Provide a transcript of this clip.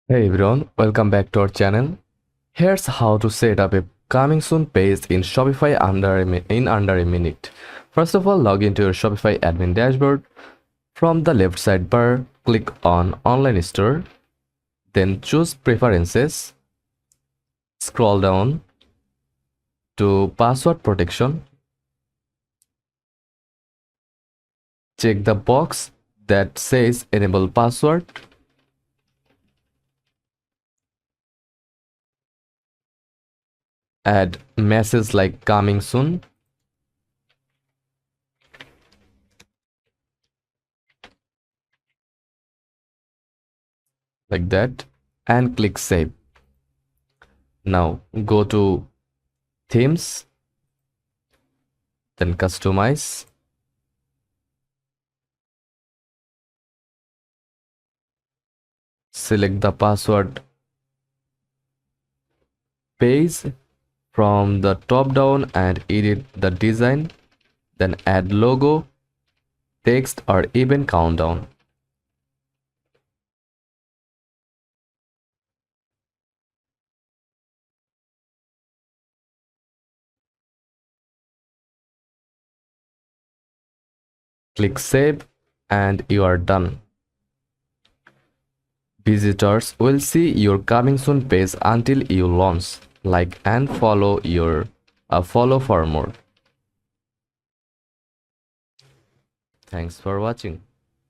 Hey everyone, welcome back to our channel. Here's how to set up a coming soon page in Shopify under a minute. First of all, log into your Shopify admin dashboard. From the left sidebar, click on Online Store, then choose Preferences. Scroll down to Password Protection. Check the box that says Enable Password. Add message like coming soon. Like that, and click Save. Now go to Themes, then Customize. Select the password page from the top down and edit the design, then add logo, text or event countdown. Click save and you are done. Visitors will see your coming soon page until you launch. Like and follow for more. Thanks for watching.